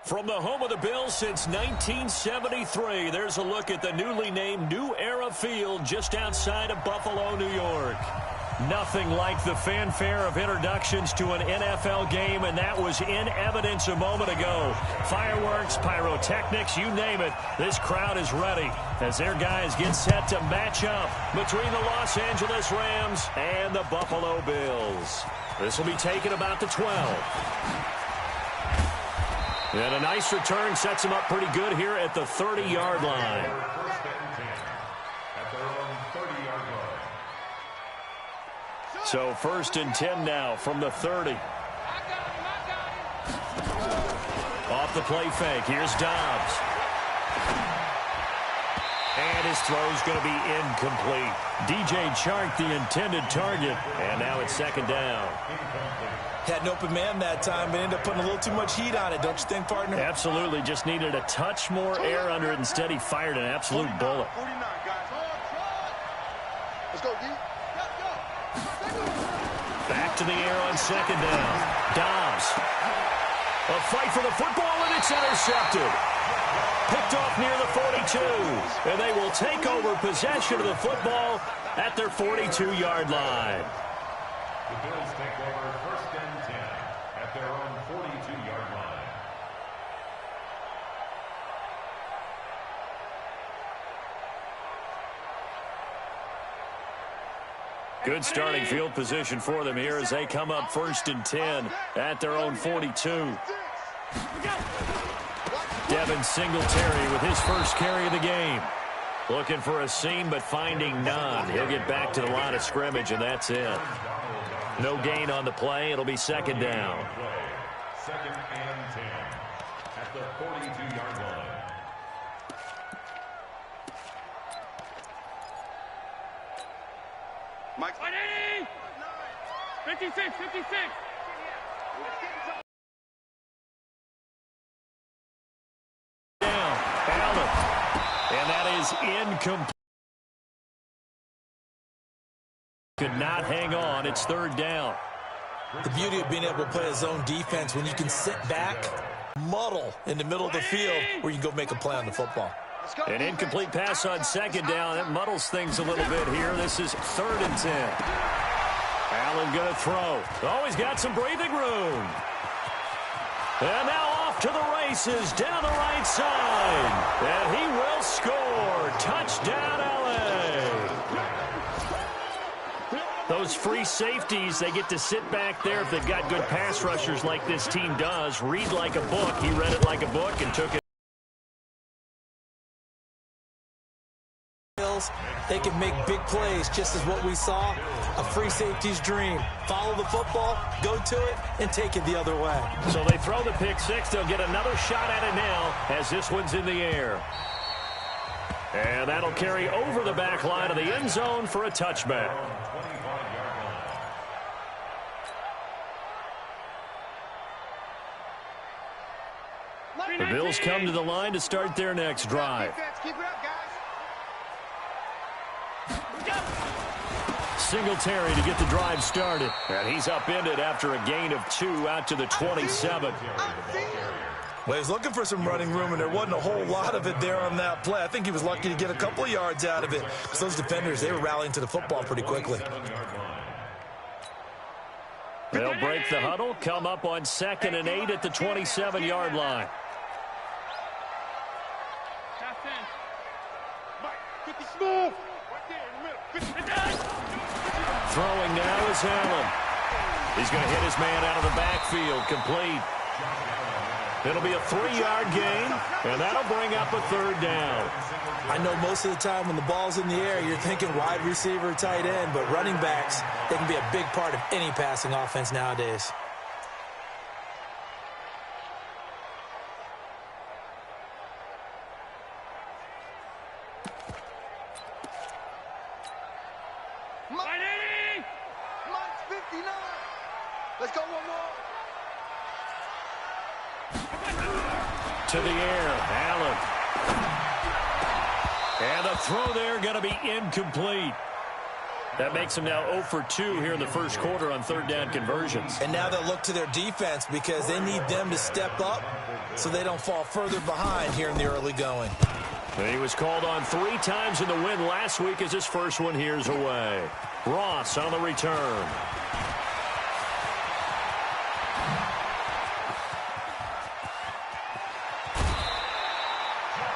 From the home of the Bills since 1973, there's a look at the newly named New Era Field just outside of Buffalo, New York. Nothing like the fanfare of introductions to an NFL game, and that was in evidence a moment ago. Fireworks, pyrotechnics, you name it, this crowd is ready as their guys get set to match up between the Los Angeles Rams and the Buffalo Bills. This will be taken about the 12. And a nice return sets him up pretty good here at the 30-yard line. So 1st and 10 now from the 30. Off the play fake. Here's Dobbs. And his throw's going to be incomplete. DJ Chark, the intended target. And now it's 2nd down. Had an open man that time, but ended up putting a little too much heat on it, don't you think, partner? Absolutely. Just needed a touch more air under it. Instead, he fired an absolute bullet. Let's go, D. Back to the air on 2nd down. Dobbs. A fight for the football, and it's intercepted. Picked off near the 42. And they will take over possession of the football at their 42-yard line. The Bills take over 1st and 10 at their own 42-yard line. Good starting field position for them here as they come up 1st and 10 at their own 42. Devin Singletary with his first carry of the game. Looking for a seam, but finding none. He'll get back to the line of scrimmage, and that's it. No gain on the play. It'll be 2nd down. 2nd and 10 at the 42-yard line. Mike. 56, 56. Down. Allen. And that is incomplete. Could not hang on. It's 3rd down. The beauty of being able to play a zone defense when you can sit back, muddle in the middle of the field where you can go make a play on the football. An incomplete pass on 2nd down. That muddles things a little bit here. This is 3rd and 10. Allen going to throw. Oh, he's got some breathing room. And now off to the races down the right side. And he will score. Touchdown, LA. Those free safeties, they get to sit back there if they've got good pass rushers like this team does. Read like a book. He read it like a book and took it. They can make big plays, just as what we saw, a free safety's dream. Follow the football, go to it, and take it the other way. So they throw the pick six. They'll get another shot at it now as this one's in the air. And that'll carry over the back line of the end zone for a touchback. The Bills come to the line to start their next drive. Singletary to get the drive started. And he's upended after a gain of 2 out to the 27. Well, he was looking for some running room, and there wasn't a whole lot of it there on that play. I think he was lucky to get a couple of yards out of it. Because those defenders, they were rallying to the football pretty quickly. They'll break the huddle, come up on 2nd and 8 at the 27-yard line. Throwing now is Allen. He's going to hit his man out of the backfield, complete. It'll be a 3-yard gain, and that'll bring up a 3rd down. I know most of the time when the ball's in the air, you're thinking wide receiver, tight end, but running backs, they can be a big part of any passing offense nowadays. Let's go one more. To the air, Allen. And the throw there going to be incomplete. That makes them now 0 for 2 here in the first quarter on 3rd down conversions. And now they'll look to their defense because they need them to step up so they don't fall further behind here in the early going. He was called on 3 times in the win last week as his first one here's away. Ross on the return.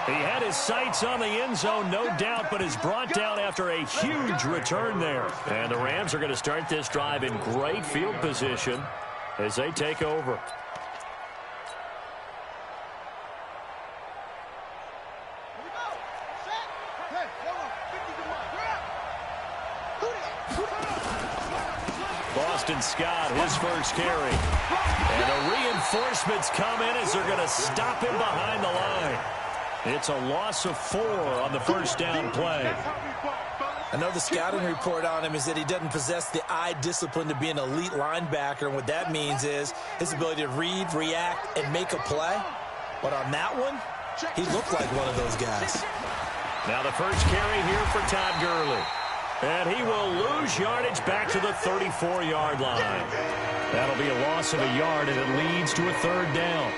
He had his sights on the end zone, no doubt, but is brought down after a huge return there. And the Rams are going to start this drive in great field position as they take over. Boston Scott, his first carry. And the reinforcements come in as they're going to stop him behind the line. It's a loss of 4 on the first down play. I know the scouting report on him is that he doesn't possess the eye discipline to be an elite linebacker. And what that means is his ability to read, react, and make a play. But on that one, he looked like one of those guys. Now the first carry here for Todd Gurley. And he will lose yardage back to the 34-yard line. That'll be a loss of a yard, and it leads to a 3rd down.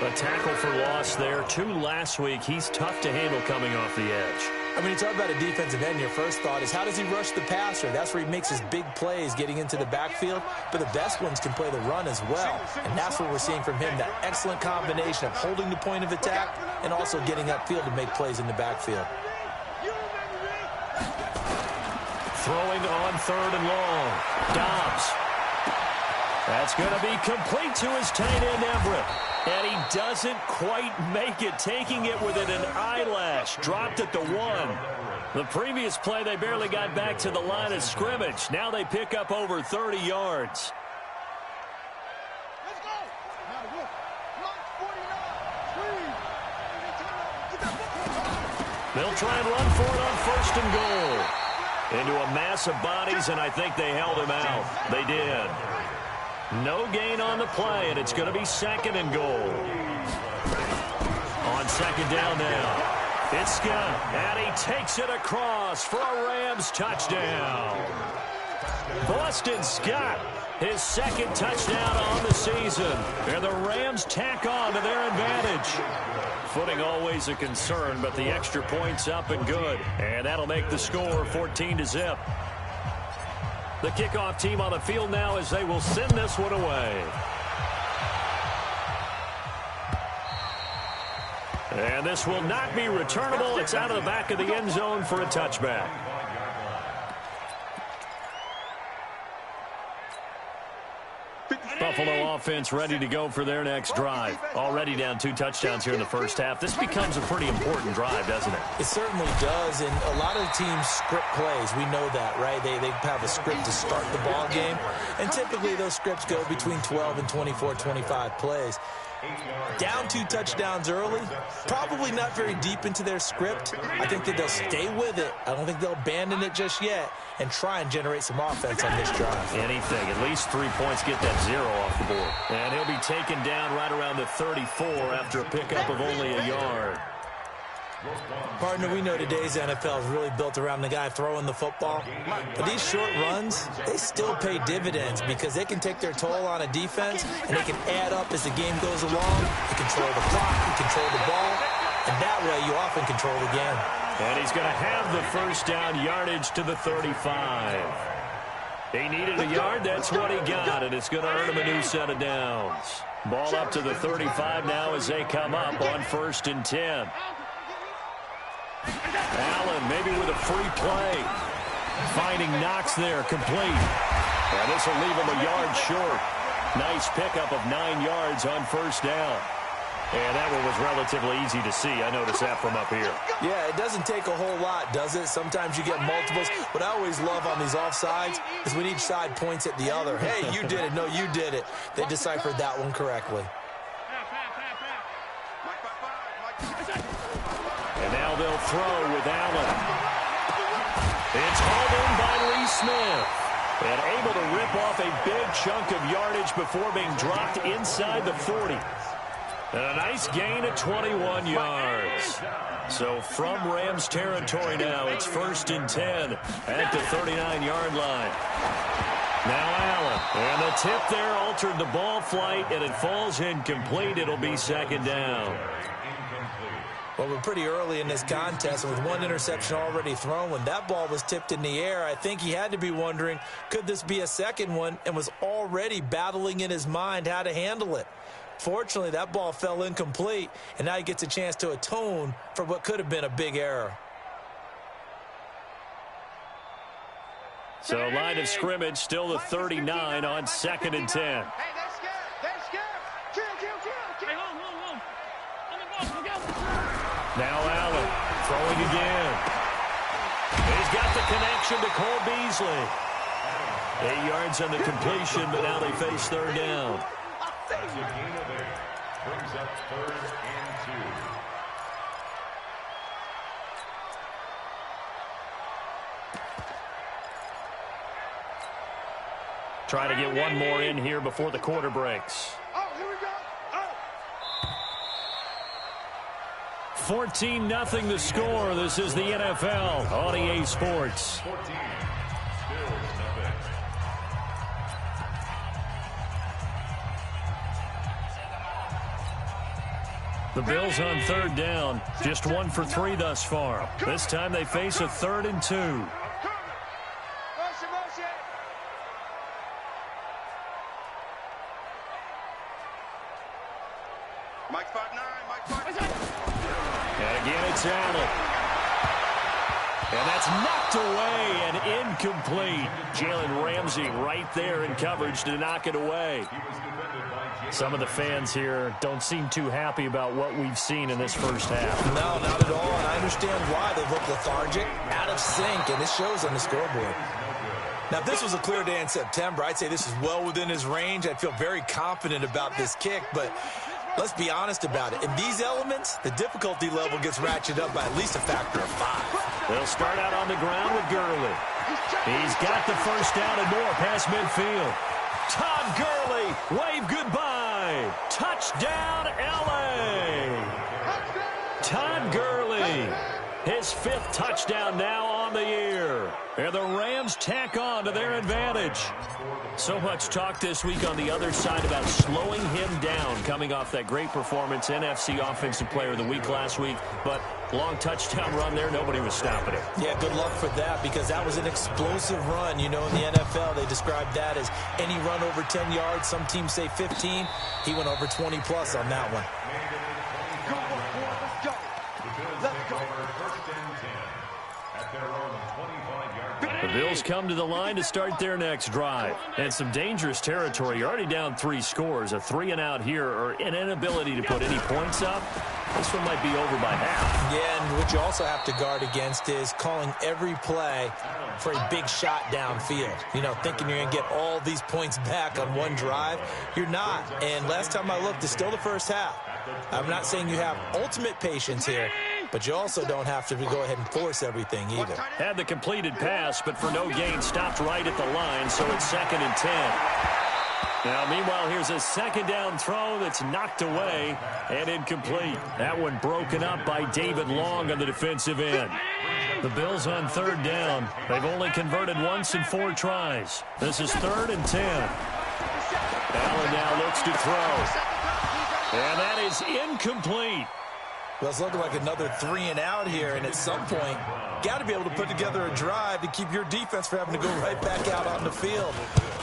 A tackle for loss there. 2 last week. He's tough to handle coming off the edge. I mean, you talk about a defensive end, your first thought is how does he rush the passer? That's where he makes his big plays getting into the backfield. But the best ones can play the run as well. And that's what we're seeing from him, that excellent combination of holding the point of attack and also getting upfield to make plays in the backfield. Throwing on 3rd and long. Dobbs. That's going to be complete to his tight end, Everett. And he doesn't quite make it, taking it within an eyelash. Dropped at the 1. The previous play, they barely got back to the line of scrimmage. Now they pick up over 30 yards. Let's go. They'll try and run for it on 1st and goal. Into a mass of bodies, and I think they held him out. They did. No gain on the play, and it's going to be 2nd and goal. On 2nd down now. It's Scott, and he takes it across for a Rams touchdown. Boston Scott, his 2nd touchdown on the season. And the Rams tack on to their advantage. Footing always a concern, but the extra point's up and good. And that'll make the score 14-0. The kickoff team on the field now as they will send this one away. And this will not be returnable. It's out of the back of the end zone for a touchback. Buffalo offense ready to go for their next drive. Already down 2 touchdowns here in the first half. This becomes a pretty important drive, doesn't it? It certainly does, and a lot of teams script plays. We know that, right? They have a script to start the ball game, and typically those scripts go between 12 and 24, 25 plays. Down 2 touchdowns early, probably not very deep into their script. I think that they'll stay with it. I don't think they'll abandon it just yet and try and generate some offense on this drive. Anything. At least 3 points, get that 0 off the board. And he'll be taken down right around the 34 after a pickup of only a yard. Partner, we know today's NFL is really built around the guy throwing the football. But these short runs, they still pay dividends because they can take their toll on a defense and they can add up as the game goes along. You control the clock, you control the ball, and that way you often control the game. And he's going to have the first down, yardage to the 35. He needed a yard, that's what he got, and it's going to earn him a new set of downs. Ball up to the 35 now as they come up on 1st and 10. Allen maybe with a free play. Finding Knox there, complete. And this will leave him a yard short. Nice pickup of 9 yards on 1st down. And that one was relatively easy to see. I noticed that from up here. Yeah, it doesn't take a whole lot, does it? Sometimes you get multiples. What I always love on these offsides is when each side points at the other. Hey, you did it. No, you did it. They deciphered that one correctly. And now they'll throw with Allen. It's hauled in by Lee Smith. And able to rip off a big chunk of yardage before being dropped inside the 40. And a nice gain of 21 yards. So from Rams territory now, it's 1st and 10 at the 39-yard line. Now Allen. And the tip there altered the ball flight, and it falls incomplete. It'll be second down. Well, we're pretty early in this contest, and with one interception already thrown, when that ball was tipped in the air, I think he had to be wondering, could this be a second one, and was already battling in his mind how to handle it. Fortunately, that ball fell incomplete, and now he gets a chance to atone for what could have been a big error. So line of scrimmage still the 39 on 2nd and 10. Hey, they're scared. They're scared. Kill. Now Allen throwing again. He's got the connection to Cole Beasley. 8 yards on the completion, but now they face third down. That's a gain of 8. Brings up 3rd and 2. Try to get one more in here before the quarter breaks. Oh, here we go. 14-0 the score. This is the NFL on EA Sports. 14. Bills nothing. The Bills on third down. Just 1 for 3 thus far. This time they face a 3rd and 2. Motion. Mike 5'9", Mike 5'9". And again, it's Allen. And that's knocked away and incomplete. Jalen Ramsey right there in coverage to knock it away. Some of the fans here don't seem too happy about what we've seen in this first half. No, not at all, and I understand why. They look lethargic, out of sync, and it shows on the scoreboard. Now, if this was a clear day in September, I'd say this is well within his range. I'd feel very confident about this kick, but let's be honest about it. In these elements, the difficulty level gets ratcheted up by at least a factor of 5. They'll start out on the ground with Gurley. He's got the first down and more past midfield. Todd Gurley, wave goodbye. Touchdown, L.A. Todd Gurley, his 5th touchdown now on the year. And the Rams tack on to their advantage. So much talk this week on the other side about slowing him down, coming off that great performance, NFC Offensive Player of the Week last week. But long touchdown run there, nobody was stopping it. Yeah, good luck for that, because that was an explosive run. You know, in the NFL, they described that as any run over 10 yards. Some teams say 15. He went over 20-plus on that one. Let's go. The Bills come to the line to start their next drive. And some dangerous territory. You're already down 3 scores. A 3-and-out here, or an inability to put any points up. This one might be over by half. Yeah, and what you also have to guard against is calling every play for a big shot downfield. You know, thinking you're going to get all these points back on one drive. You're not. And last time I looked, it's still the first half. I'm not saying you have ultimate patience here, but you also don't have to go ahead and force everything either. Had the completed pass, but for no gain, stopped right at the line, so it's 2nd and 10. Now, meanwhile, here's a 2nd down throw that's knocked away and incomplete. That one broken up by David Long on the defensive end. The Bills on 3rd down. They've only converted once in 4 tries. This is 3rd and 10. Allen now looks to throw. And that is incomplete. Well, it's looking like another 3-and-out here, and at some point, got to be able to put together a drive to keep your defense from having to go right back out on the field.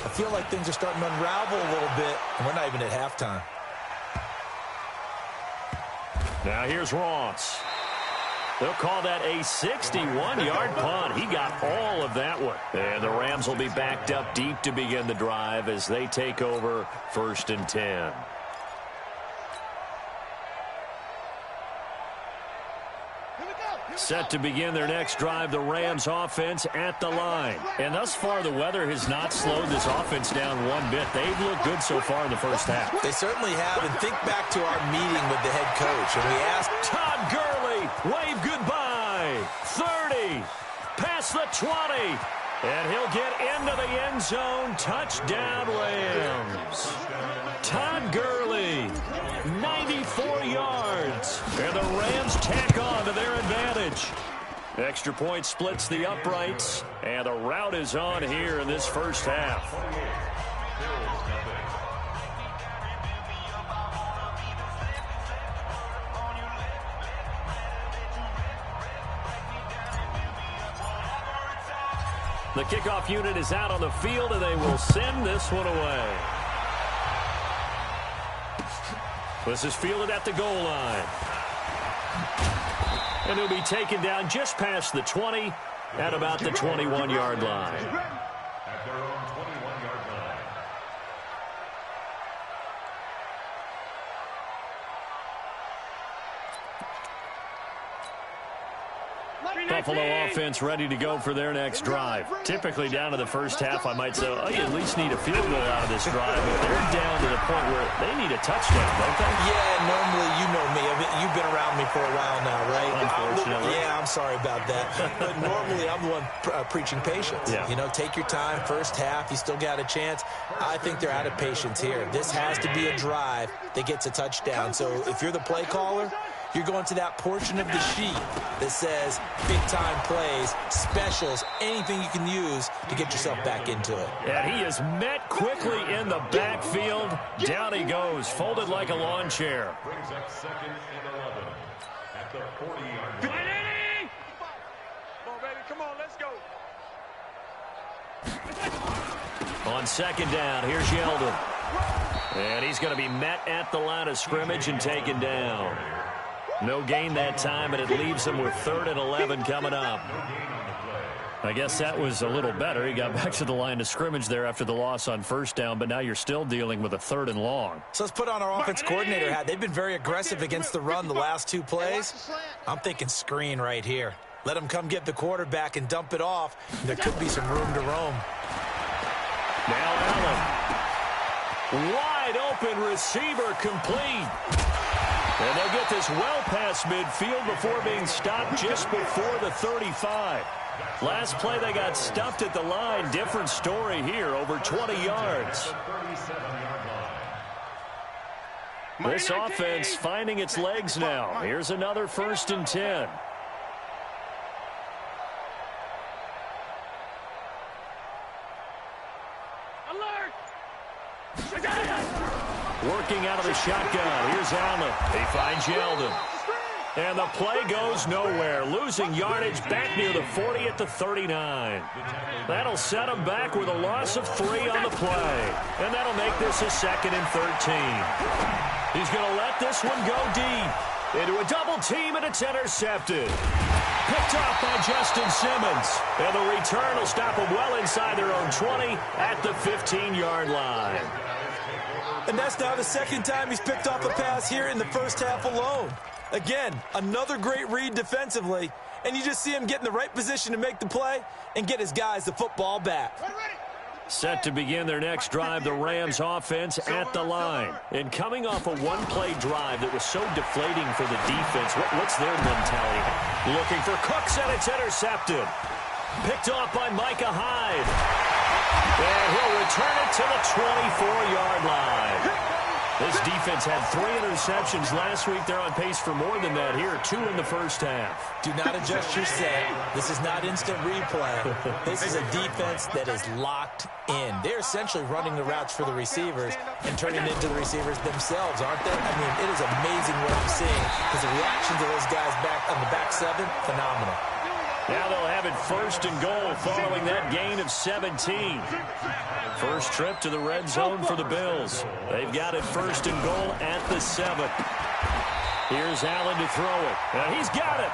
I feel like things are starting to unravel a little bit, and we're not even at halftime. Now here's Ross. They'll call that a 61-yard punt. He got all of that one. And the Rams will be backed up deep to begin the drive as they take over 1st and 10. Set to begin their next drive, the Rams offense at the line. And thus far, the weather has not slowed this offense down one bit. They've looked good so far in the first half. They certainly have. And think back to our meeting with the head coach. And we asked, Todd Gurley, wave goodbye. 30, past the 20. And he'll get into the end zone. Touchdown, Rams. Todd Gurley, 94 yards. And the Rams tack on to their advantage. Extra point splits the uprights, and the rout is on here in this first half. The kickoff unit is out on the field, and they will send this one away. This is fielded at the goal line. And he'll be taken down just past the 20 at about the 21-yard line. At their own 21-yard line. Buffalo offense ready to go for their next drive. Typically down to the first half, I might say, oh, you at least need a field goal out of this drive. But they're down to the point where they need a touchdown, don't they? Yeah, normally, you know me. You've been around me for a while now, right? Unfortunately. I'm sorry about that. But normally, I'm the one preaching patience. Yeah. You know, take your time. First half, you still got a chance. I think they're out of patience here. This has to be a drive that gets a touchdown. So if you're the play caller, you're going to that portion of the sheet that says big-time plays, specials, anything you can use to get yourself back into it. And he is met quickly in the backfield. Down he goes, folded like a lawn chair. Brings up 2nd and 11 at the 40-yard line. Come on, baby. Come on, let's go. On second down, here's Yeldon. And he's going to be met at the line of scrimmage and taken down. No gain that time, and it leaves him with 3rd and 11 coming up. I guess that was a little better. He got back to the line of scrimmage there after the loss on first down, but now you're still dealing with a 3rd and long. So let's put on our offense coordinator hat. They've been very aggressive against the run the last 2 plays. I'm thinking screen right here. Let them come get the quarterback and dump it off. There could be some room to roam. Now Allen. Wide open receiver complete. And they'll get this well past midfield before being stopped just before the 35. Last play they got stuffed at the line. Different story here, over 20 yards. This offense finding its legs now. Here's another 1st and 10. Working out of the shotgun. Here's Allen. He finds Yeldon. And the play goes nowhere. Losing yardage back near the 40 at the 39. That'll set him back with a loss of 3 on the play. And that'll make this a 2nd and 13. He's going to let this one go deep. Into a double team, and it's intercepted. Picked off by Justin Simmons. And the return will stop them well inside their own 20 at the 15-yard line. And that's now the 2nd time he's picked off a pass here in the first half alone. Again, another great read defensively, and you just see him get in the right position to make the play and get his guys the football back. Set to begin their next drive, the Rams offense at the line. And coming off a one-play drive that was so deflating for the defense, what's their mentality? Looking for Cooks, and it's intercepted. Picked off by Micah Hyde. And he'll return it to the 24-yard line. This defense had 3 interceptions last week. They're on pace for more than that here. 2 in the first half. Do not adjust your set. This is not instant replay. This is a defense that is locked in. They're essentially running the routes for the receivers and turning it into the receivers themselves, aren't they? I mean, it is amazing what I'm seeing because the reactions of those guys back on the back 7, phenomenal. Now they'll have it 1st and goal following that gain of 17. First trip to the red zone for the Bills. They've got it 1st and goal at the 7. Here's Allen to throw it. And he's got it.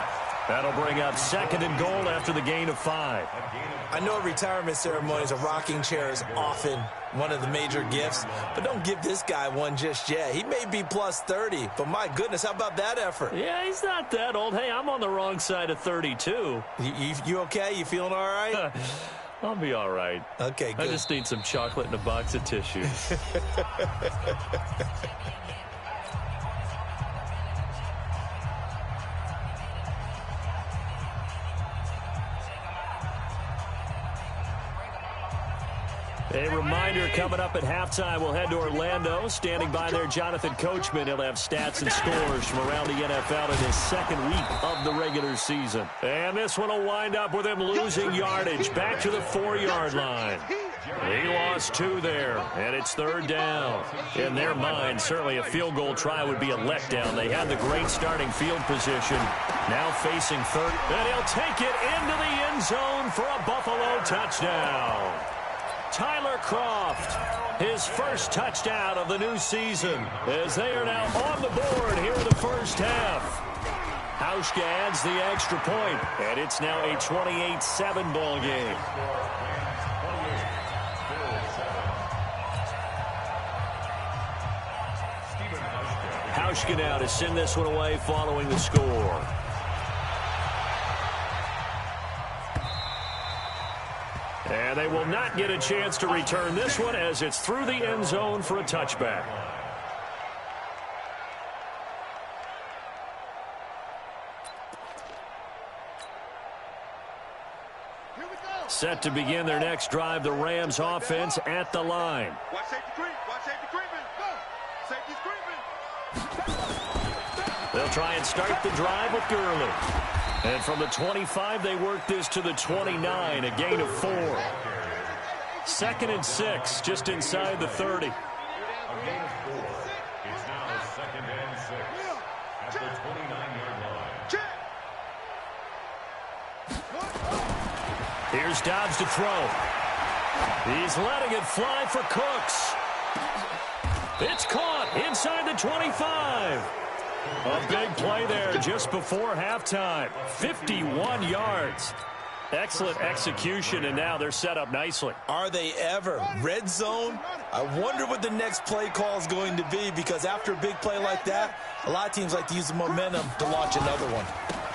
That'll bring up 2nd and goal after the gain of 5. I know retirement ceremonies, a rocking chair is often one of the major gifts, but don't give this guy one just yet. He may be plus 30, but my goodness, how about that effort? Yeah, he's not that old. Hey, I'm on the wrong side of 32. You okay? You feeling all right? I'll be all right. Okay, good. I just need some chocolate and a box of tissues. A reminder, coming up at halftime, we'll head to Orlando. Standing by there, Jonathan Coachman. He'll have stats and scores from around the NFL in his second week of the regular season. And this one will wind up with him losing yardage back to the 4-yard line. He lost 2 there, and it's 3rd down. In their mind, certainly a field goal try would be a letdown. They had the great starting field position. Now facing 3rd, and he'll take it into the end zone for a Buffalo touchdown. Tyler Kroft, his first touchdown of the new season, as they are now on the board here in the first half. Hauschka adds the extra point, and it's now a 28-7 ball game. Hauschka now to send this one away following the score. And they will not get a chance to return this one as it's through the end zone for a touchback. Set to begin their next drive, the Rams offense at the line. Watch safety creep. Watch safety creeping. Go. Safety's creeping. They'll try and start the drive with Gurley. And from the 25, they work this to the 29, a gain of 4. 2nd and 6, just inside the 30. A gain of 4. It's now 2nd and 6 at the 29-yard line. Here's Dobbs to throw. He's letting it fly for Cooks. It's caught inside the 25. A big play there just before halftime. 51 yards. Excellent execution, and now they're set up nicely. Are they ever? Red zone? I wonder what the next play call is going to be, because after a big play like that, a lot of teams like to use the momentum to launch another one.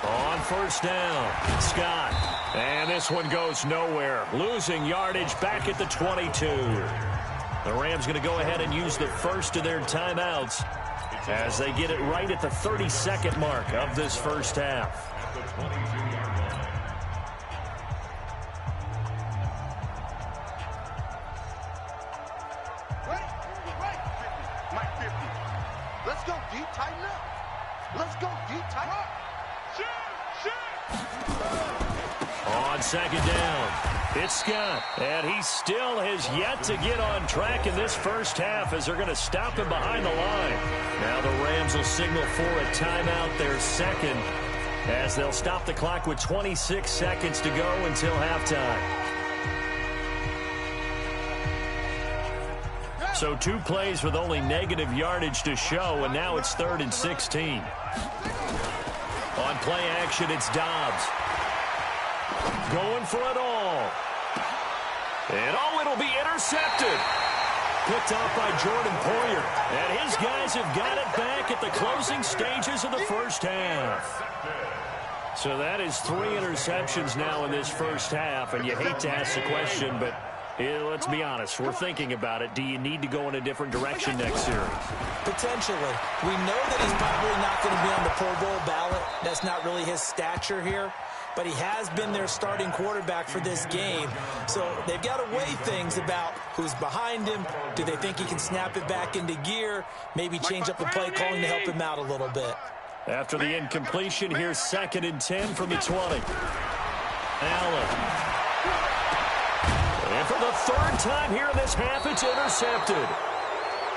On 1st down, Scott. And this one goes nowhere. Losing yardage back at the 22. The Rams going to go ahead and use the first of their timeouts as they get it right at the 32nd mark of this first half. At the 22-yard line. Mike 50. Let's go deep, tighten up. Let's go deep, tighten up. On 2nd down, it's Scott, and he still has yet to get on track in this first half as they're going to stop him behind the line. Now the Rams will signal for a timeout, their second, as they'll stop the clock with 26 seconds to go until halftime. So 2 plays with only negative yardage to show, and now it's 3rd and 16. On play action, it's Dobbs. Going for it all. And it'll be intercepted. Picked off by Jordan Poyer. And his guys have got it back at the closing stages of the first half. So that is 3 interceptions now in this first half. And you hate to ask the question, but let's be honest. We're thinking about it. Do you need to go in a different direction next series? Potentially. We know that he's probably not going to be on the Pro Bowl ballot. That's not really his stature here. But he has been their starting quarterback for this game. So they've got to weigh things about who's behind him. Do they think he can snap it back into gear? Maybe change up the play calling to help him out a little bit. After the incompletion, here's 2nd and 10 from the 20. Allen. And for the 3rd time here in this half, it's intercepted.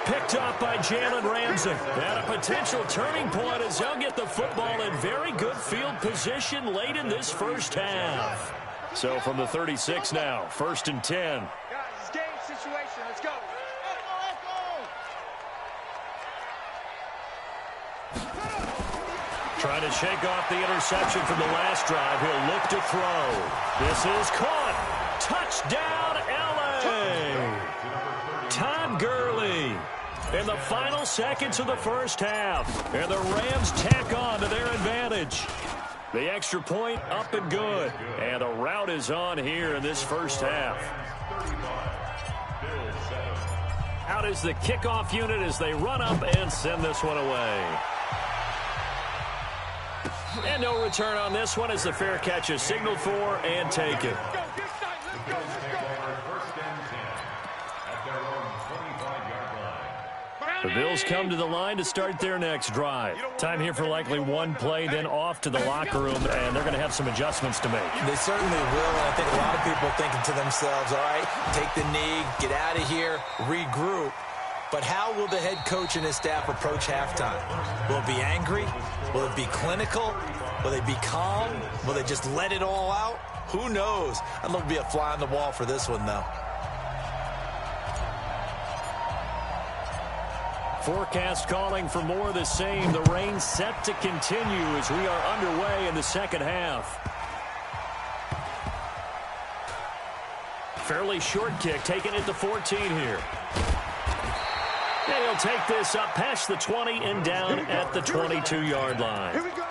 Picked up by Jalen Ramsey. At a potential turning point as they'll get the football in very good field position late in this first half. So from the 36 now, 1st and 10. Guys, it's game situation. Let's go. Trying to shake off the interception from the last drive. He'll look to throw. This is caught. Touchdown, L.A. Todd Gurley in the final seconds of the first half. And the Rams tack on to their advantage. The extra point up and good. And the route is on here in this first half. Out is the kickoff unit as they run up and send this one away. And no return on this one as the fair catch is signaled for and taken. The Bills come to the line to start their next drive. Time here for likely one play, then off to the locker room, and they're going to have some adjustments to make. They certainly will, and I think a lot of people are thinking to themselves, all right, take the knee, get out of here, regroup. But how will the head coach and his staff approach halftime? Will it be angry? Will it be clinical? Will they be calm? Will they just let it all out? Who knows? I'd love to be a fly on the wall for this one, though. Forecast calling for more of the same. The rain set to continue as we are underway in the second half. Fairly short kick, taking it to 14 here. And he'll take this up past the 20 and down at the 22-yard line. Here we go.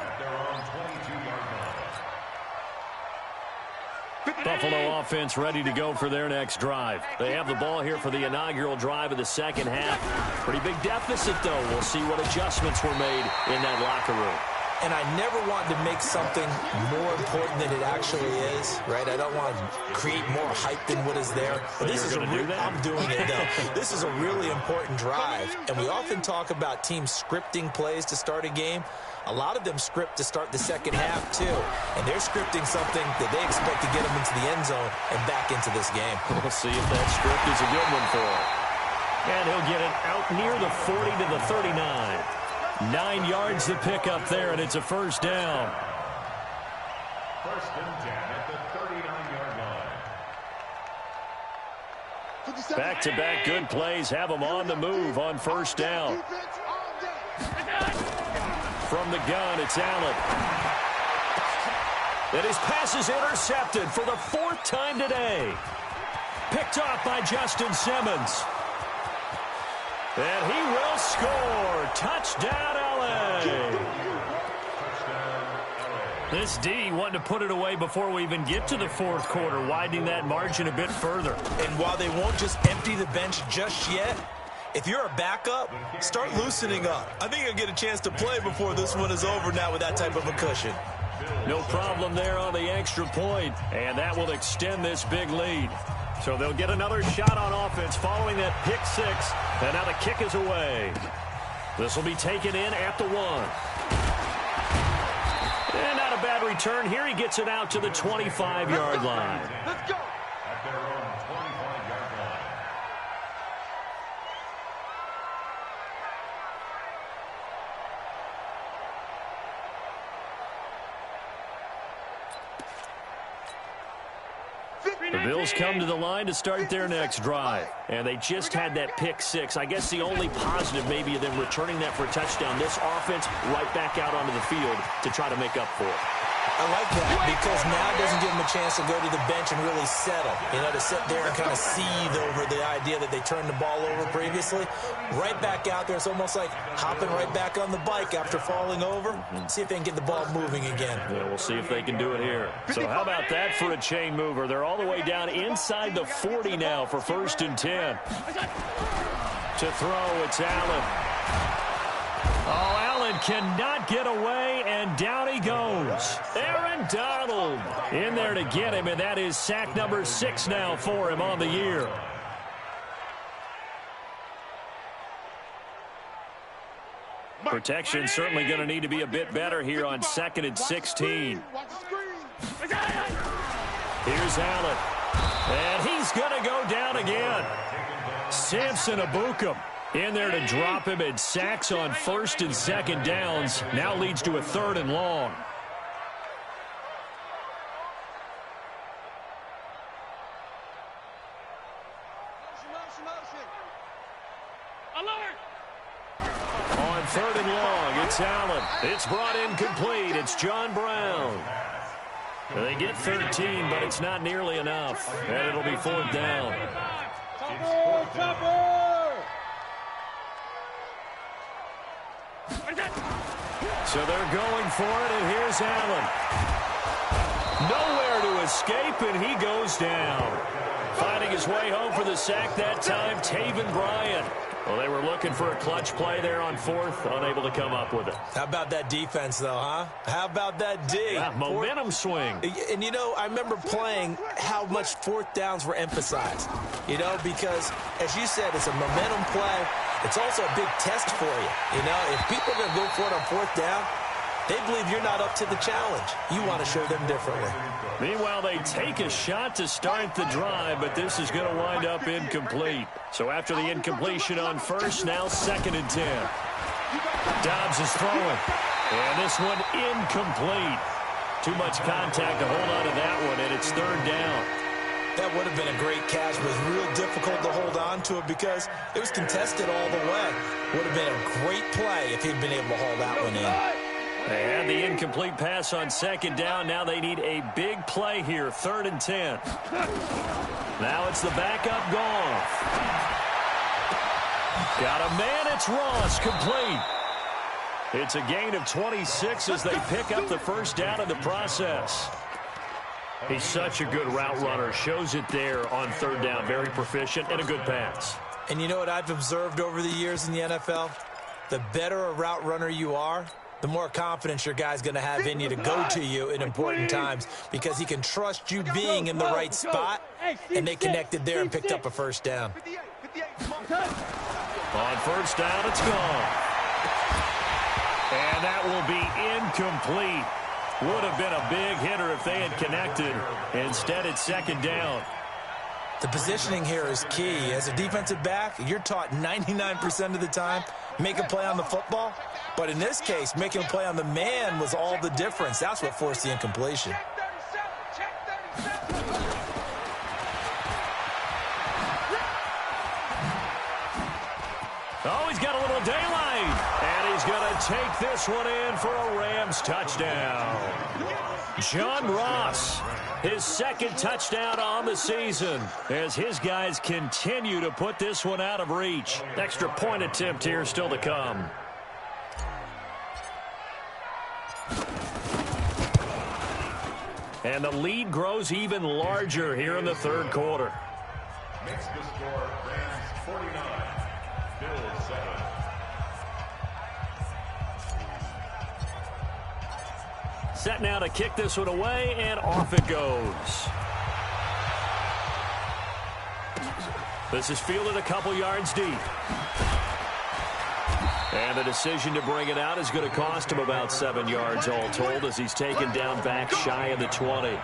Buffalo offense ready to go for their next drive. They have the ball here for the inaugural drive of the second half. Pretty big deficit, though. We'll see what adjustments were made in that locker room. And I never want to make something more important than it actually is, right? I don't want to create more hype than what is there. But this is I'm doing it, though. This is a really important drive. And we often talk about teams scripting plays to start a game. A lot of them script to start the second half, too. And they're scripting something that they expect to get them into the end zone and back into this game. We'll see if that script is a good one for him. And he'll get it out near the 40 to the 39. 9 yards to pick up there, and it's a first down. First and 10 at the 39-yard line. Back-to-back good plays have them on the move on first down. From the gun, it's Allen. And his pass is intercepted for the 4th time today. Picked off by Justin Simmons. And he will score. Touchdown, LA. This D wanting to put it away before we even get to the 4th quarter, widening that margin a bit further. And while they won't just empty the bench just yet, if you're a backup, start loosening up. I think you'll get a chance to play before this one is over now with that type of a cushion. No problem there on the extra point, and that will extend this big lead. So they'll get another shot on offense following that pick 6, and now the kick is away. This will be taken in at the 1. And not a bad return. Here he gets it out to the 25-yard line. Let's go. At their own 25-yard line. The Bills come to the line to start their next drive. And they just had that pick 6. I guess the only positive maybe of them returning that for a touchdown. This offense right back out onto the field to try to make up for it. I like that because now it doesn't give them a chance to go to the bench and really settle. You know, to sit there and kind of seethe over the idea that they turned the ball over previously. Right back out there. It's almost like hopping right back on the bike after falling over. See if they can get the ball moving again. Yeah, we'll see if they can do it here. So how about that for a chain mover? They're all the way down inside the 40 now for 1st and 10. To throw, it's Allen. Oh, Allen cannot get away, and down he goes. Aaron Donald in there to get him, and that is sack number 6 now for him on the year. Protection certainly going to need to be a bit better here on 2nd and 16. Here's Allen, and he's going to go down again. Samson Abukum in there to drop him, and sacks on 1st and 2nd downs. Now leads to a 3rd and long. On 3rd and long, it's Allen. It's brought in complete. It's John Brown. They get 13, but it's not nearly enough. And it'll be 4th down. So they're going for it, and here's Allen. Nowhere to escape, and he goes down. Finding his way home for the sack that time, Taven Bryan. Well, they were looking for a clutch play there on 4th, unable to come up with it. How about that defense, though, huh? How about that D? Yeah, momentum swing. And, you know, I remember playing how much 4th downs were emphasized, you know, because, as you said, it's a momentum play. it's also a big test for you. You know, if people are going to go for it on fourth down, they believe you're not up to the challenge. You want to show them differently. Meanwhile, they take a shot to start the drive, but this is going to wind up incomplete. So after the incompletion on first, now 2nd and 10. Dobbs is throwing. And this one incomplete. Too much contact to hold on to that one, and it's 3rd down. That would have been a great catch, but it was real difficult to hold on to it because it was contested all the way. Would have been a great play if he'd been able to haul that one in. They had the incomplete pass on 2nd down. Now they need a big play here, 3rd and 10. Now it's the backup Goff. Got a man, it's Ross, complete. It's a gain of 26 as they pick up the first down in the process. He's such a good route runner. Shows it there on 3rd down. Very proficient and a good pass. And you know what I've observed over the years in the NFL? The better a route runner you are, the more confidence your guy's going to have in you to go to you in important times because he can trust you being in the right spot, and they connected there and picked up a first down. On first down, it's gone. And that will be incomplete. Would have been a big hitter if they had connected. Instead, it's 2nd down. The positioning here is key. As a defensive back, you're taught 99% of the time, make a play on the football. But in this case, making a play on the man was all the difference. That's what forced the incompletion. Oh, he's got a little daylight. And he's going to take this one in for a Rams touchdown. John Ross, his 2nd touchdown on the season as his guys continue to put this one out of reach. Extra point attempt here still to come. And the lead grows even larger here in the 3rd quarter. Makes the score Rams 49, Bills 7. Set now to kick this one away, and off it goes. This is fielded a couple yards deep. And the decision to bring it out is going to cost him about 7 yards all told as he's taken down back shy of the 20.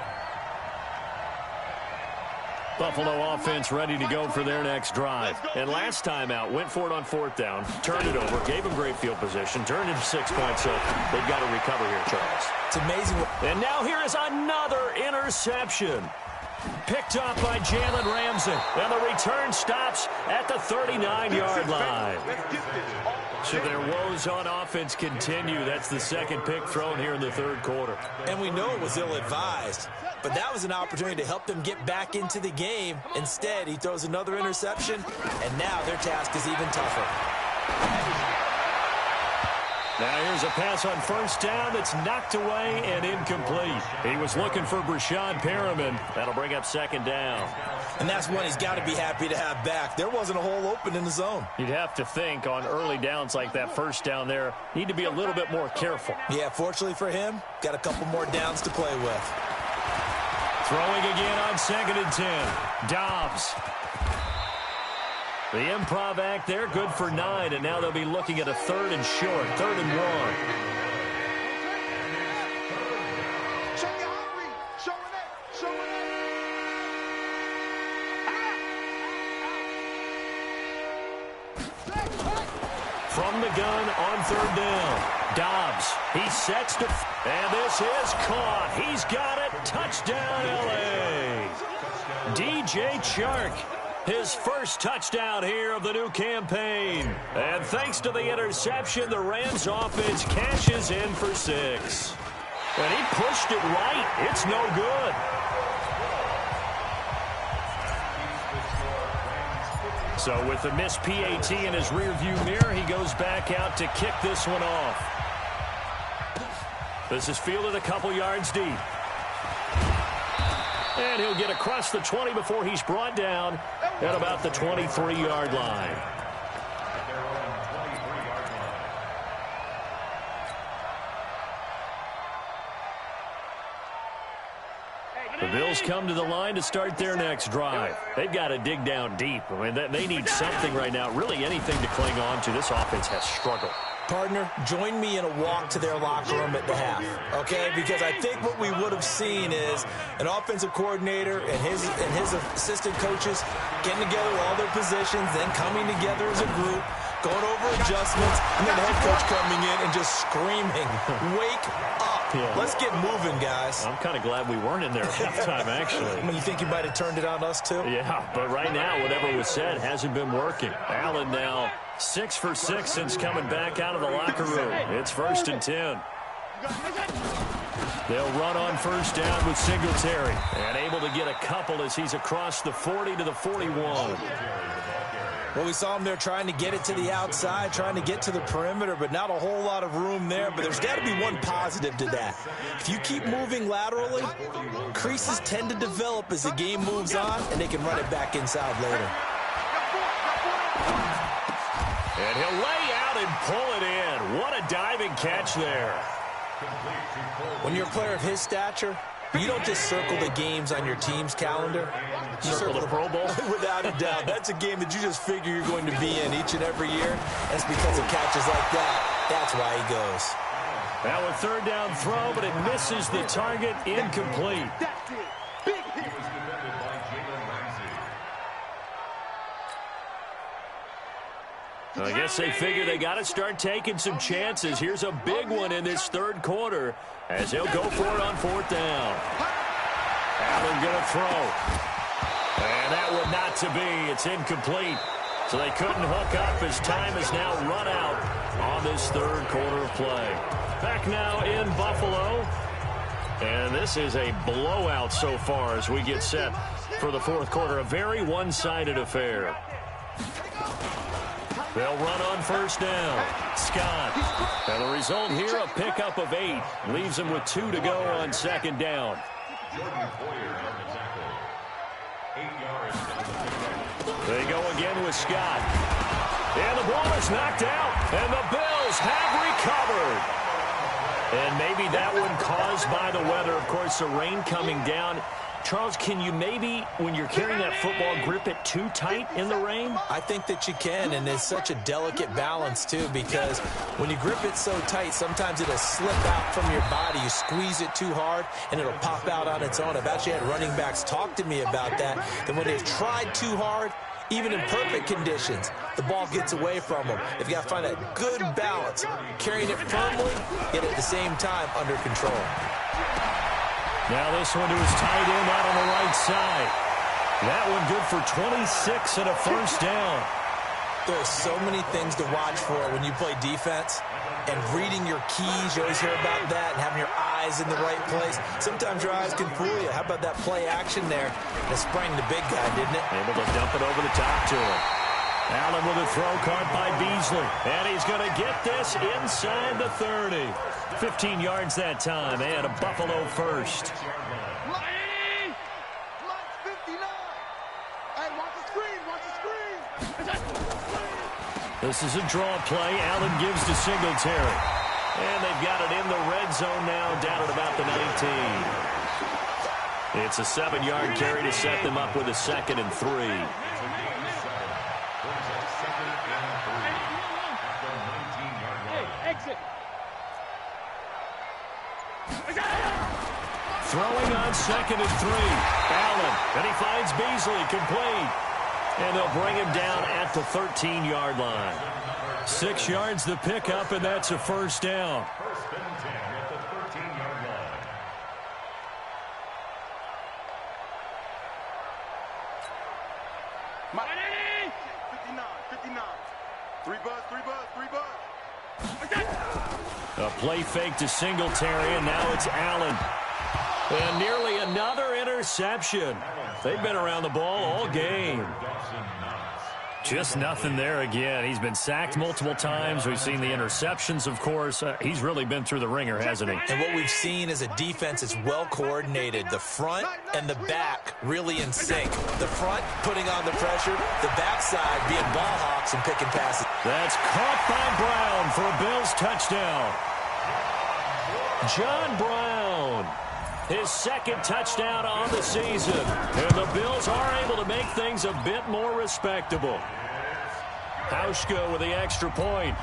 Buffalo offense ready to go for their next drive. And last time out, went for it on 4th down, turned it over, gave him great field position, turned into 6 points. So they've got to recover here, Charles. It's amazing. And now here is another interception. Picked up by Jalen Ramsey. And the return stops at the 39-yard line. So their woes on offense continue. That's the 2nd pick thrown here in the 3rd quarter. And we know it was ill-advised, but that was an opportunity to help them get back into the game. Instead, he throws another interception, and now their task is even tougher. Now here's a pass on first down that's knocked away and incomplete. He was looking for Brashad Perriman. That'll bring up 2nd down. And that's one he's got to be happy to have back. There wasn't a hole open in the zone. You'd have to think on early downs like that first down there, need to be a little bit more careful. Yeah, fortunately for him, got a couple more downs to play with. Throwing again on 2nd and 10. Dobbs. The improv act there, good for 9, and now they'll be looking at a 3rd and short, 3rd and 1. From the gun on 3rd down. Dobbs, he sets to, and this is caught. He's got it. Touchdown, L.A. DJ Chark. His first touchdown here of the new campaign. And thanks to the interception, the Rams offense cashes in for 6. And he pushed it right. It's no good. So with the missed PAT in his rearview mirror, he goes back out to kick this one off. This is fielded a couple yards deep. And he'll get across the 20 before he's brought down at about the 23-yard line. The Bills come to the line to start their next drive. They've got to dig down deep. I mean, they need something right now, really anything to cling on to. This offense has struggled. Partner, join me in a walk to their locker room at the half, okay? Because I think what we would have seen is an offensive coordinator and his assistant coaches getting together all their positions, then coming together as a group, going over adjustments, and then the head coach coming in and just screaming, "Wake up. Yeah. Let's get moving, guys." I'm kind of glad we weren't in there at halftime, actually. I mean, you think you might have turned it on us, too? Yeah, but right now, whatever was said hasn't been working. Allen now 6 for 6 since coming back out of the locker room. It's 1st and 10. They'll run on first down with Singletary. And able to get a couple as he's across the 40 to the 41. Well, we saw him there trying to get it to the outside, trying to get to the perimeter, but not a whole lot of room there. But there's got to be one positive to that. If you keep moving laterally, creases tend to develop as the game moves on, and they can run it back inside later. And he'll lay out and pull it in. What a diving catch there. When you're a player of his stature, you don't just circle the games on your team's calendar. You circle the Pro Bowl? Without a doubt. That's a game that you just figure you're going to be in each and every year. That's because of catches like that. That's why he goes. Now a 3rd down throw, but it misses the target. Incomplete. I guess they figure they got to start taking some chances. Here's a big one in this 3rd quarter as he'll go for it on 4th down. Allen going to throw. And that one not to be. It's incomplete. So they couldn't hook up as time is now run out on this 3rd quarter of play. Back now in Buffalo. And this is a blowout so far as we get set for the 4th quarter. A very one-sided affair. They'll run on first down. Scott. And the result here, a pickup of 8. Leaves him with 2 to go on 2nd down. They go again with Scott. And the ball is knocked out. And the Bills have recovered. And maybe that one caused by the weather. Of course, the rain coming down. Charles, can you maybe, when you're carrying that football, grip it too tight in the rain? I think that you can, and it's such a delicate balance, too, because when you grip it so tight, sometimes it'll slip out from your body. You squeeze it too hard, and it'll pop out on its own. I've actually had running backs talk to me about that when they've tried too hard, even in perfect conditions, the ball gets away from them. They've got to find that good balance, carrying it firmly, yet at the same time under control. Now this one to his tight end out on the right side. That one good for 26 and a 1st down. There are so many things to watch for when you play defense. And reading your keys, you always hear about that, and having your eyes in the right place. Sometimes your eyes can fool you. How about that play action there? That sprang the big guy, didn't it? Able to dump it over the top to him. Allen with a throw caught by Beasley. And he's going to get this inside the 30. 15 yards that time, and a Buffalo first. This is a draw play. Allen gives to Singletary. And they've got it in the red zone now, down at about the 19. It's a 7-yard carry to set them up with a 2nd and 3. Throwing on 2nd and 3. Allen, and he finds Beasley, complete. And they'll bring him down at the 13-yard line. 6 yards the pickup, and that's a 1st down. 1st and 10 at the 13-yard line. Ready? 59. 3 buzz. A play fake to Singletary, and now it's Allen. And nearly another interception. They've been around the ball all game. Just nothing there again. He's been sacked multiple times. We've seen the interceptions, of course. He's really been through the ringer, hasn't he? And what we've seen is a defense that's well coordinated. The front and the back really in sync. The front putting on the pressure, the backside being ball hawks and picking passes. That's caught by Brown for a Bills touchdown. John Brown. His second touchdown on the season. And the Bills are able to make things a bit more respectable. Hauschka with the extra point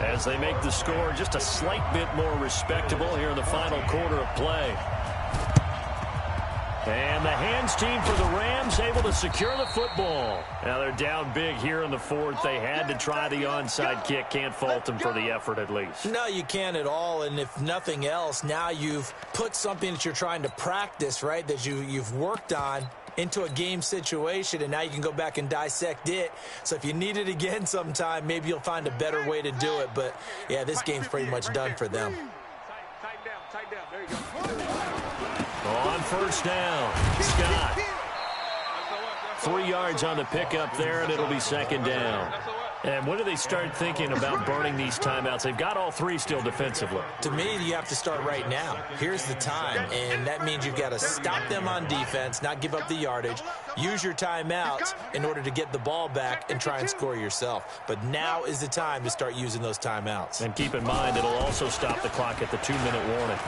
as they make the score just a slight bit more respectable here in the final quarter of play. And the hands team for the Rams able to secure the football. Now they're down big here in the fourth. They had to try the onside kick. Can't fault them for the effort at least. No, you can't at all. And if nothing else, now you've put something that you're trying to practice, right, that you've worked on into a game situation, and now you can go back and dissect it. So if you need it again sometime, maybe you'll find a better way to do it. But, yeah, this game's pretty much done for them. Tighten down. There you go. On first down, Scott. 3 yards on the pickup there, and it'll be second down. And when do they start thinking about burning these timeouts? They've got all three still defensively. To me, you have to start right now. Here's the time, and that means you've got to stop them on defense, not give up the yardage, use your timeouts in order to get the ball back and try and score yourself. But now is the time to start using those timeouts. And keep in mind, it'll also stop the clock at the 2-minute warning.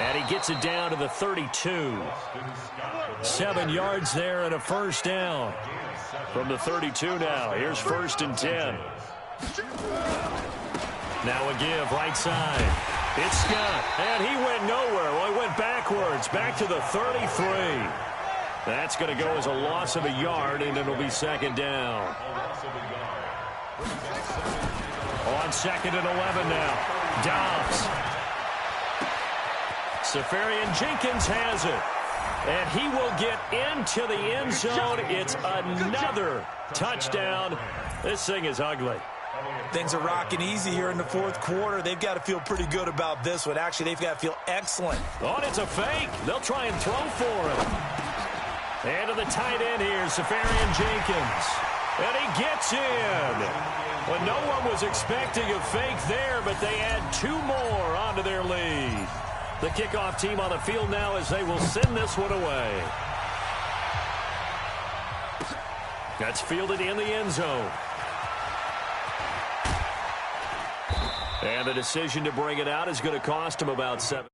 And he gets it down to the 32. 7 yards there and a first down. From the 32 now. Here's 1st and 10. Now a give right side. It's Scott. And he went nowhere. Well, he went backwards. Back to the 33. That's going to go as a loss of a yard, and it'll be second down. On 2nd and 11 now. Dobbs. Safarian Jenkins has it. And he will get into the end zone. It's another touchdown. This thing is ugly. Things are rocking easy here in the fourth quarter. They've got to feel pretty good about this one. Actually, they've got to feel excellent. Oh, and it's a fake. They'll try and throw for him. And to the tight end here, Safarian Jenkins. And he gets in. Well, no one was expecting a fake there, but they add 2 more onto their lead. The kickoff team on the field now as they will send this one away. That's fielded in the end zone. And the decision to bring it out is going to cost him about 7.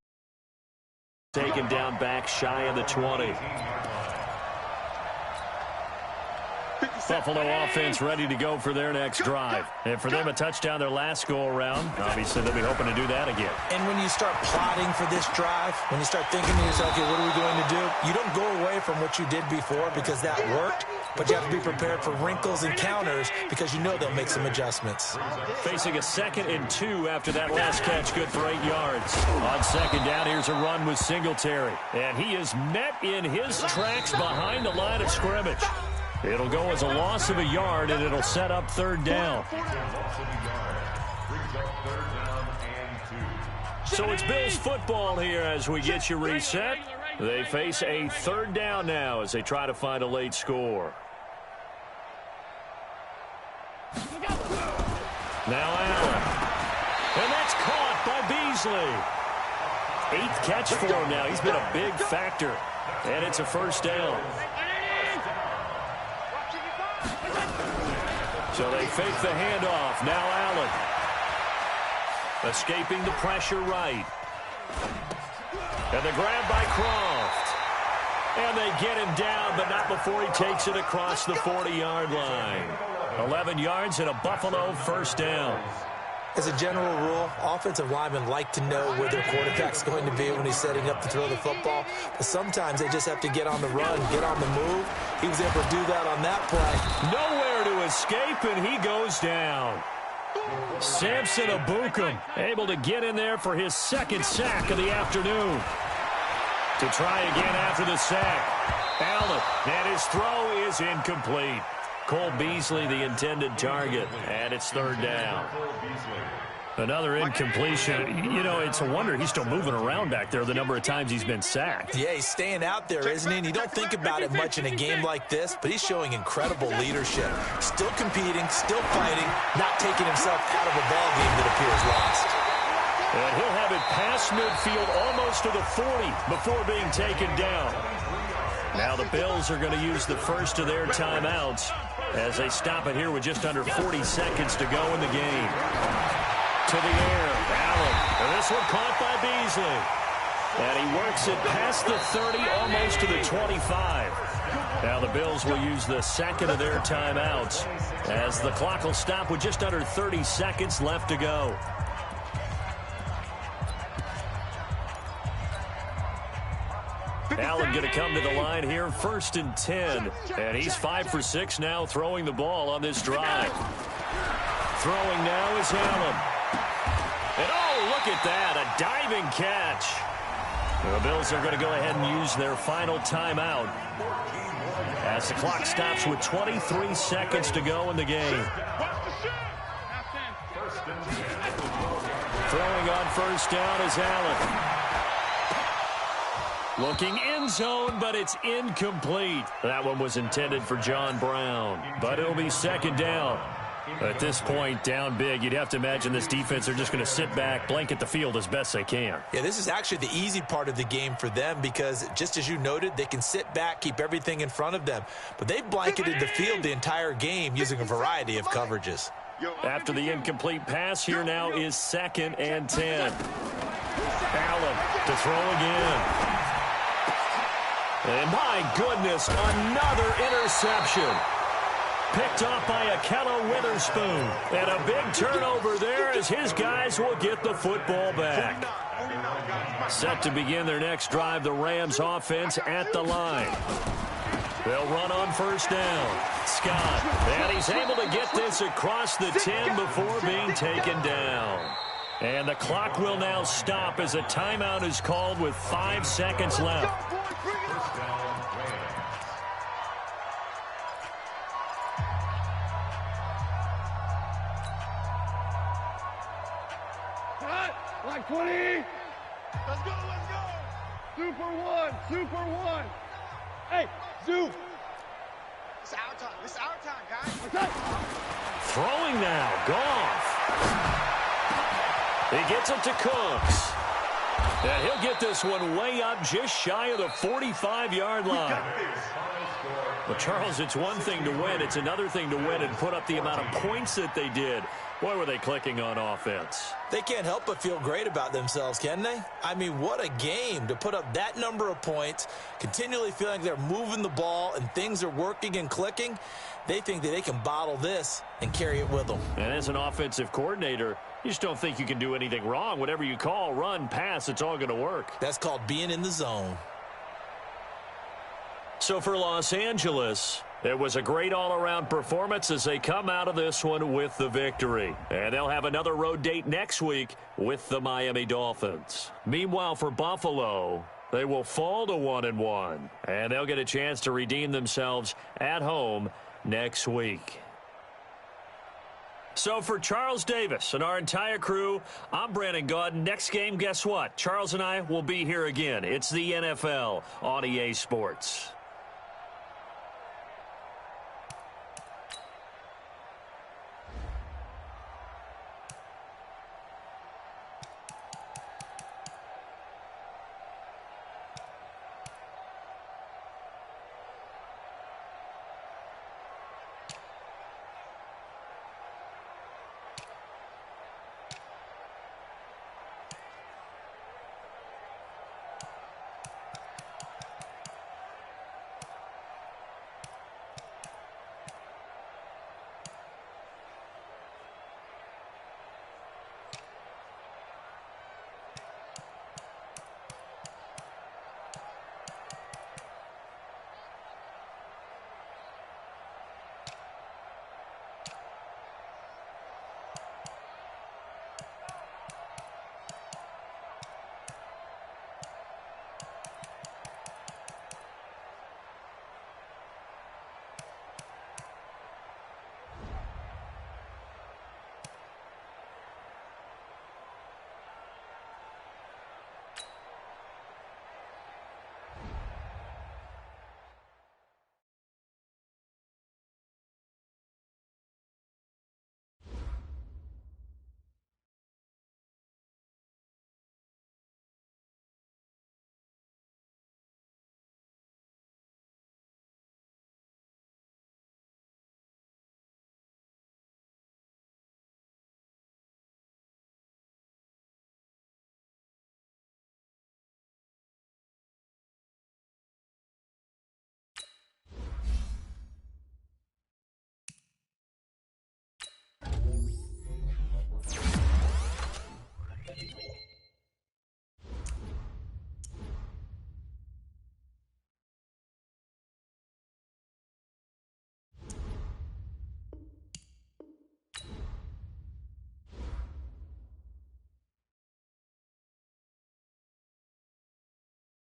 Taken down back shy of the 20. Buffalo offense ready to go for their next drive. And for them, a touchdown their last go-around. Obviously, they'll be hoping to do that again. And when you start plotting for this drive, when you start thinking to yourself, okay, what are we going to do? You don't go away from what you did before because that worked, but you have to be prepared for wrinkles and counters because you know they'll make some adjustments. Facing a 2nd and 2 after that last catch, good for 8 yards. On second down, here's a run with Singletary. And he is met in his tracks behind the line of scrimmage. It'll go as a loss of a yard, and it'll set up 3rd down. So it's Bills football here as we get you reset. They face a 3rd down now as they try to find a late score. Now Allen. And that's caught by Beasley. 8th catch for him now. He's been a big factor. And it's a first down. So they fake the handoff. Now Allen. Escaping the pressure right. And the grab by Croft. And they get him down, but not before he takes it across the 40-yard line. 11 yards and a Buffalo first down. As a general rule, offensive linemen like to know where their quarterback's going to be when he's setting up to throw the football. But sometimes they just have to get on the run, get on the move. He was able to do that on that play. Nowhere to escape, and he goes down. Samson Abukum able to get in there for his 2nd sack of the afternoon. To try again after the sack. Allen, and his throw is incomplete. Cole Beasley, the intended target, and it's 3rd down. Another incompletion. You know, it's a wonder he's still moving around back there the number of times he's been sacked. Yeah, he's staying out there, isn't he? And you don't think about it much in a game like this, but he's showing incredible leadership. Still competing, still fighting, not taking himself out of a ball game that appears lost. And he'll have it past midfield almost to the 40 before being taken down. Now the Bills are going to use the first of their timeouts as they stop it here with just under 40 seconds to go in the game. To the air. Allen. And this one caught by Beasley. And he works it past the 30, almost to the 25. Now the Bills will use the second of their timeouts as the clock will stop with just under 30 seconds left to go. Allen going to come to the line here, 1st and 10. And he's 5 for 6 now throwing the ball on this drive. Throwing now is Allen. And oh, look at that, a diving catch. The Bills are going to go ahead and use their final timeout as the clock stops with 23 seconds to go in the game. Throwing on 1st down is Allen. Looking end zone, but it's incomplete. That one was intended for John Brown, but it'll be 2nd down. At this point, down big, you'd have to imagine this defense are just going to sit back, blanket the field as best they can. Yeah, this is actually the easy part of the game for them because, just as you noted, they can sit back, keep everything in front of them. But they've blanketed the field the entire game using a variety of coverages. After the incomplete pass, here now is 2nd and 10. Allen to throw again. And my goodness, another interception. Picked off by Akello Witherspoon. And a big turnover there as his guys will get the football back. Set to begin their next drive, the Rams offense at the line. They'll run on 1st down. Scott, and he's able to get this across the 10 before being taken down. And the clock will now stop as a timeout is called with 5 seconds left. Like 20. Let's go, let's go. Super one. Hey, Zoo. It's our time, guys. Okay. Throwing now, Goff. He gets it to Cooks. And he'll get this one way up just shy of the 45-yard line. But, Charles, it's one thing to win. It's another thing to win and put up the amount of points that they did. Boy, were they clicking on offense. They can't help but feel great about themselves, can they? I mean, what a game to put up that number of points, continually feeling like they're moving the ball and things are working and clicking. They think that they can bottle this and carry it with them. And as an offensive coordinator, you just don't think you can do anything wrong. Whatever you call, run, pass, it's all going to work. That's called being in the zone. So for Los Angeles, it was a great all-around performance as they come out of this one with the victory. And they'll have another road date next week with the Miami Dolphins. Meanwhile, for Buffalo, they will fall to 1-1, and they'll get a chance to redeem themselves at home next week. So for Charles Davis and our entire crew, I'm Brandon Gaudin. Next game, guess what? Charles and I will be here again. It's the NFL on EA Sports.